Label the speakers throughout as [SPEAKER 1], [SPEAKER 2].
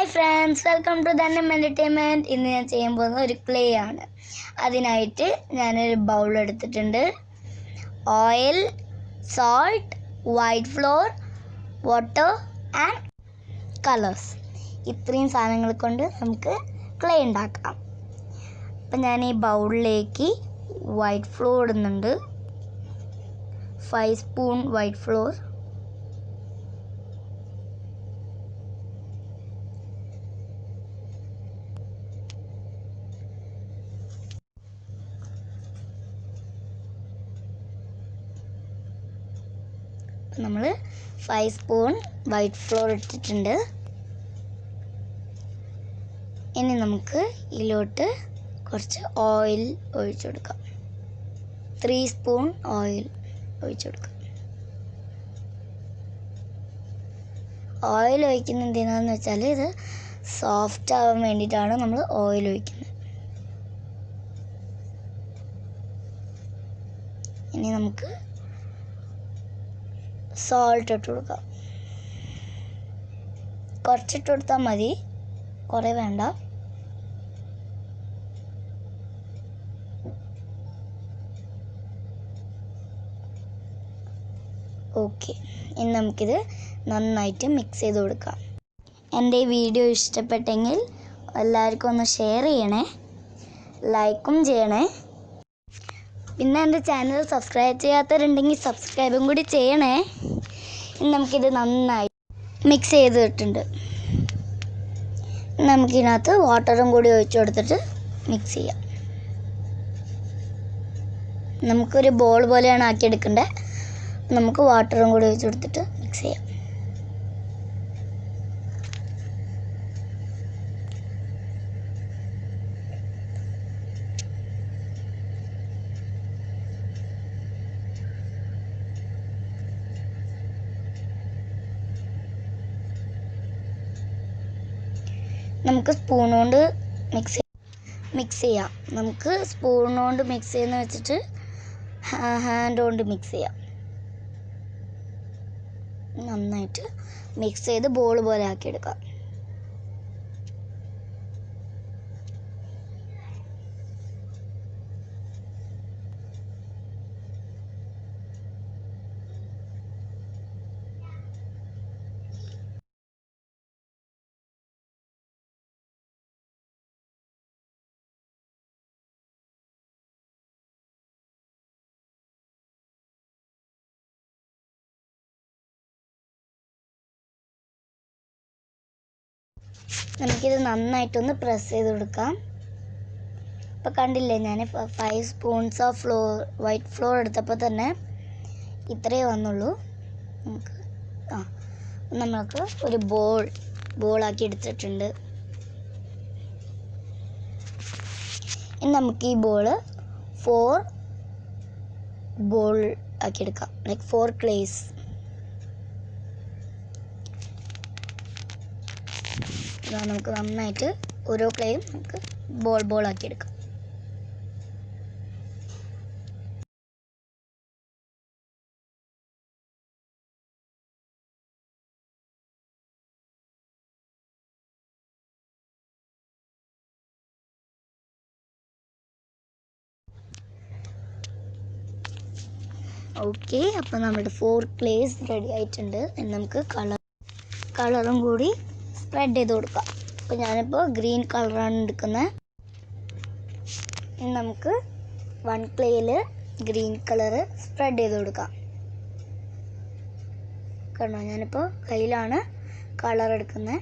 [SPEAKER 1] Hi friends, welcome to ദന്നം entertainment. ഇന്ന് ഞാൻ ചെയ്യാൻ പോകുന്നത് ഒരു ക്ലേ ആണ്. അതിനായിട്ട് ഞാനൊരു ബൗൾ എടുത്തിട്ടുണ്ട്. Oil, salt, white floor, water and colours. ഇത്രയും സാധനങ്ങൾ കൊണ്ട് നമുക്ക് ക്ലേ ഉണ്ടാക്കാം. അപ്പം ഞാൻ ഈ ബൗളിലേക്ക് വൈറ്റ് ഫ്ലോർ ഇടുന്നുണ്ട്. 5 സ്പൂൺ വൈറ്റ് ഫ്ലോർ. നമ്മൾ 5 സ്പൂൺ വൈറ്റ് ഫ്ലോർ ഇട്ടിട്ടുണ്ട്. ഇനി നമുക്ക് ഇതിലോട്ട് കുറച്ച് ഓയിൽ ഒഴിച്ചു കൊടുക്കാം. 3 സ്പൂൺ ഓയിൽ ഒഴിച്ചു കൊടുക്കാം. ഓയിൽ ഒഴിക്കുന്നത് എന്തിനാന്ന് വെച്ചാൽ ഇത് സോഫ്റ്റ് ആവാൻ വേണ്ടിയിട്ടാണ് നമ്മൾ ഓയിൽ ഒഴിക്കുന്നത്. ഇനി നമുക്ക് സോൾട്ട് ഇട്ട് കൊടുക്കാം. കുറച്ചിട്ട് കൊടുത്താൽ മതി, കുറേ വേണ്ട. ഓക്കെ, ഇനി നമുക്കിത് നന്നായിട്ട് മിക്സ് ചെയ്ത് കൊടുക്കാം. എൻ്റെ ഈ വീഡിയോ ഇഷ്ടപ്പെട്ടെങ്കിൽ എല്ലാവർക്കും ഒന്ന് ഷെയർ ചെയ്യണേ, ലൈക്കും ചെയ്യണേ. പിന്നെ എൻ്റെ ചാനൽ സബ്സ്ക്രൈബ് ചെയ്യാത്തവരുണ്ടെങ്കിൽ സബ്സ്ക്രൈബും കൂടി ചെയ്യണേ. ഇനി നമുക്കിത് നന്നായി മിക്സ് ചെയ്തിട്ടുണ്ട്. നമുക്കിതിനകത്ത് വാട്ടറും കൂടി ഒഴിച്ചു കൊടുത്തിട്ട് മിക്സ് ചെയ്യാം. നമുക്കൊരു ബോൾ പോലെയാണ് ആക്കിയെടുക്കേണ്ടത്. നമുക്ക് വാട്ടറും കൂടി ഒഴിച്ചു കൊടുത്തിട്ട് മിക്സ് ചെയ്യാം. നമുക്ക് സ്പൂൺ കൊണ്ട് മിക്സ് ചെയ്യാം. നമുക്ക് സ്പൂൺ കൊണ്ട് മിക്സ് ചെയ്യുന്ന വെച്ചിട്ട് ഹാൻഡ് കൊണ്ട് മിക്സ് ചെയ്യാം. നന്നായിട്ട് മിക്സ് ചെയ്ത് ബോൾ പോലെ ആക്കിയെടുക്കാം. നമുക്കിത് നന്നായിട്ടൊന്ന് പ്രസ് ചെയ്ത് കൊടുക്കാം. ഇപ്പോൾ കണ്ടില്ലേ, ഞാൻ 5 സ്പൂൺസ് ഓഫ് വൈറ്റ് ഫ്ലോർ എടുത്തപ്പോൾ തന്നെ ഇത്രയേ വന്നുള്ളൂ. നമുക്ക് ഒരു ബോളാക്കി എടുത്തിട്ടുണ്ട്. ഇനി നമുക്ക് ഈ ബോള് 4 ബോൾ ആക്കി എടുക്കാം, ലൈക്ക് 4 ക്ലേസ്. നമുക്ക് നന്നായിട്ട് ഓരോ ക്ലേയും നമുക്ക് ബോൾ ആക്കി എടുക്കാം. ഓക്കെ, അപ്പോൾ നമ്മുടെ 4 ക്ലേസ് റെഡി ആയിട്ടുണ്ട്. ഇനി നമുക്ക് കളറും കൂടി സ്പ്രെഡ് ചെയ്ത് കൊടുക്കാം. അപ്പോൾ ഞാനിപ്പോൾ ഗ്രീൻ കളറാണ് എടുക്കുന്നത്. ഇനി നമുക്ക് 1 ക്ലേയിൽ ഗ്രീൻ കളറ് സ്പ്രെഡ് ചെയ്ത് കൊടുക്കാം. കണ്ടോ, ഞാനിപ്പോൾ കയ്യിലാണ് കളർ എടുക്കുന്നത്.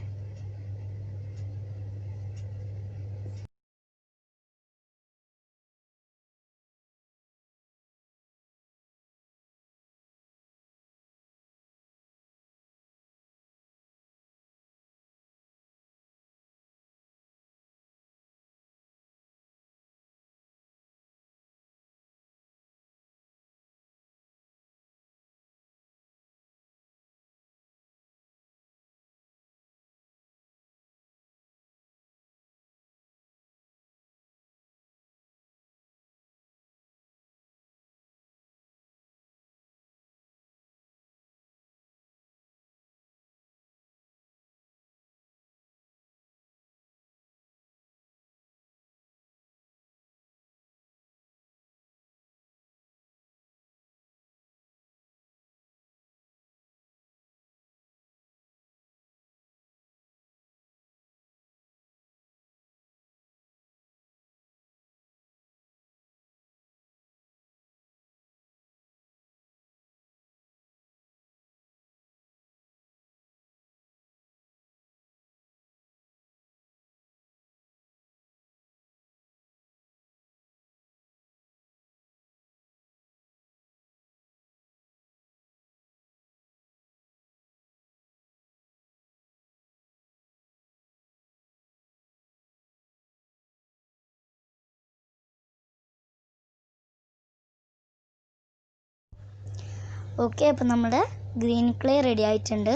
[SPEAKER 1] ഓക്കെ, അപ്പം നമ്മുടെ ഗ്രീൻ ക്ലേ റെഡി ആയിട്ടുണ്ട്.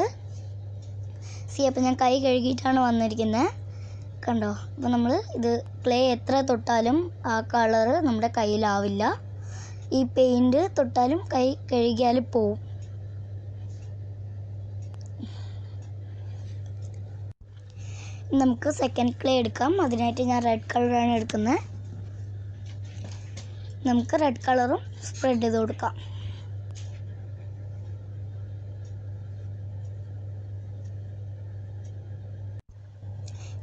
[SPEAKER 1] അപ്പോൾ ഞാൻ കൈ കഴുകിയിട്ടാണ് വന്നിരിക്കുന്നത്, കണ്ടോ. അപ്പോൾ നമ്മൾ ഇത് ക്ലേ എത്ര തൊട്ടാലും ആ കളറ് നമ്മുടെ കയ്യിലാവില്ല. ഈ പെയിൻറ് തൊട്ടാലും കൈ കഴുകിയാൽ പോവും. നമുക്ക് സെക്കൻഡ് ക്ലേ എടുക്കാം. അതിനായിട്ട് ഞാൻ റെഡ് കളറാണ് എടുക്കുന്നത്. നമുക്ക് റെഡ് കളറും സ്പ്രെഡ് ചെയ്ത് കൊടുക്കാം.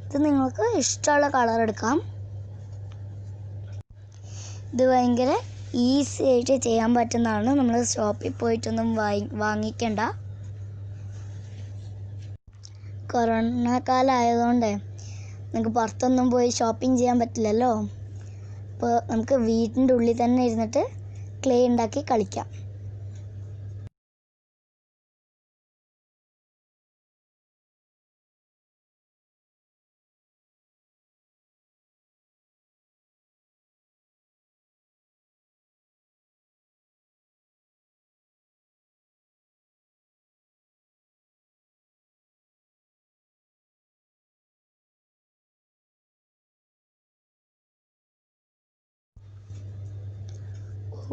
[SPEAKER 1] ഇത് നിങ്ങൾക്ക് ഇഷ്ടമുള്ള കളർ എടുക്കാം. ഇത് ഭയങ്കര ഈസി ആയിട്ട് ചെയ്യാൻ പറ്റുന്നതാണ്. നമ്മൾ ഷോപ്പിൽ പോയിട്ടൊന്നും വാങ്ങിക്കണ്ട. കൊറോണ കാലമായതുകൊണ്ട് നമുക്ക് പുറത്തൊന്നും പോയി ഷോപ്പിംഗ് ചെയ്യാൻ പറ്റില്ലല്ലോ. അപ്പോൾ നമുക്ക് വീട്ടിൻ്റെ ഉള്ളിൽ തന്നെ ഇരുന്നിട്ട് ക്ലേ ഉണ്ടാക്കി കളിക്കാം.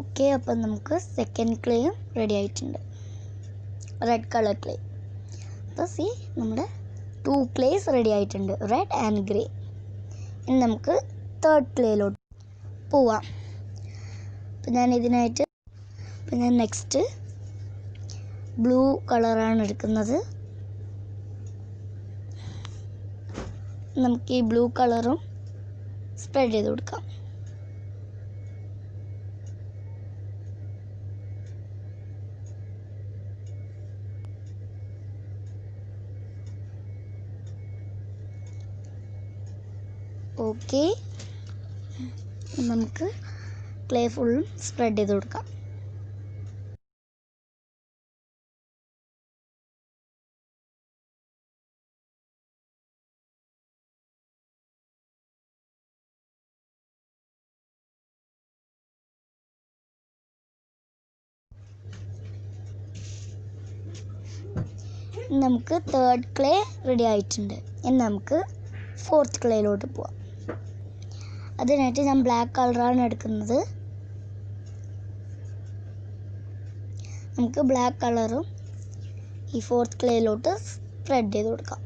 [SPEAKER 1] ഓക്കെ, അപ്പം നമുക്ക് സെക്കൻഡ് ക്ലേയും റെഡി ആയിട്ടുണ്ട്, റെഡ് കളർ ക്ലേ. അപ്പോൾ നമ്മുടെ 2 ക്ലേസ് റെഡി ആയിട്ടുണ്ട്, റെഡ് ആൻഡ് ഗ്രേ. ഇനി നമുക്ക് തേർഡ് ക്ലേയിലോട്ട് പോവാം. അപ്പം ഞാൻ നെക്സ്റ്റ് ബ്ലൂ കളറാണ് എടുക്കുന്നത്. നമുക്ക് ഈ ബ്ലൂ കളറും സ്പ്രെഡ് ചെയ്ത് കൊടുക്കാം. ഓക്കെ, നമുക്ക് ക്ലേ ഫുള്ളും സ്പ്രെഡ് ചെയ്ത് കൊടുക്കാം. നമുക്ക് തേർഡ് ക്ലേ റെഡി ആയിട്ടുണ്ട്. ഇനി നമുക്ക് ഫോർത്ത് ക്ലേയിലോട്ട് പോവാം. അതിനായിട്ട് ഞാൻ ബ്ലാക്ക് കളറാണ് എടുക്കുന്നത്. നമുക്ക് ബ്ലാക്ക് കളറും ഈ ഫോർത്ത് ക്ലേയിലോട്ട് സ്പ്രെഡ് ചെയ്ത് കൊടുക്കാം.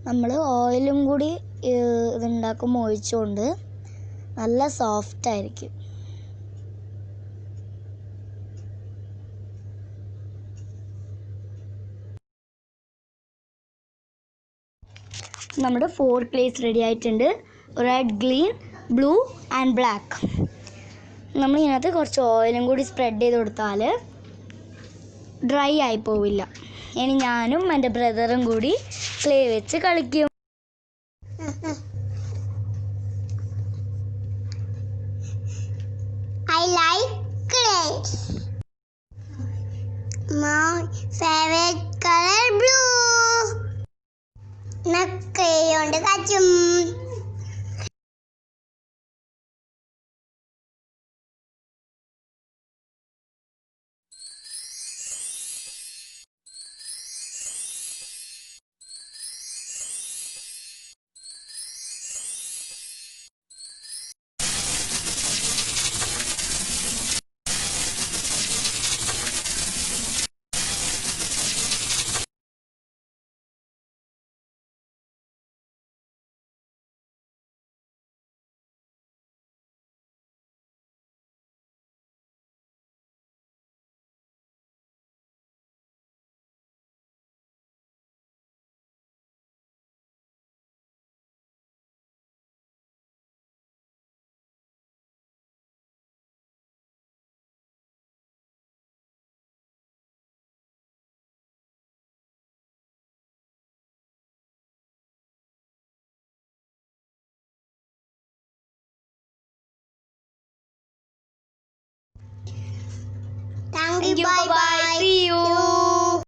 [SPEAKER 1] നമ്മൾ ഓയിലും കൂടി ഇതുണ്ടാക്കുമ്പോൾ ഒഴിച്ചുകൊണ്ട് നല്ല സോഫ്റ്റ് ആയിരിക്കും. നമ്മുടെ 4 ക്ലേസ് റെഡി ആയിട്ടുണ്ട്, red, green, blue and black. നമ്മൾ ഇതിനകത്ത് കുറച്ച് ഓയിലും കൂടി സ്പ്രെഡ് ചെയ്ത് കൊടുത്താൽ ഡ്രൈ ആയി പോവില്ല. ഇനി ഞാനും എൻ്റെ ബ്രദറും കൂടി ക്ലേ വെച്ച് കളിക്കും.
[SPEAKER 2] I like clay. My favorite color blue. നക്കയുണ്ട് കച്ചും. Thank you. Bye bye.
[SPEAKER 1] See you.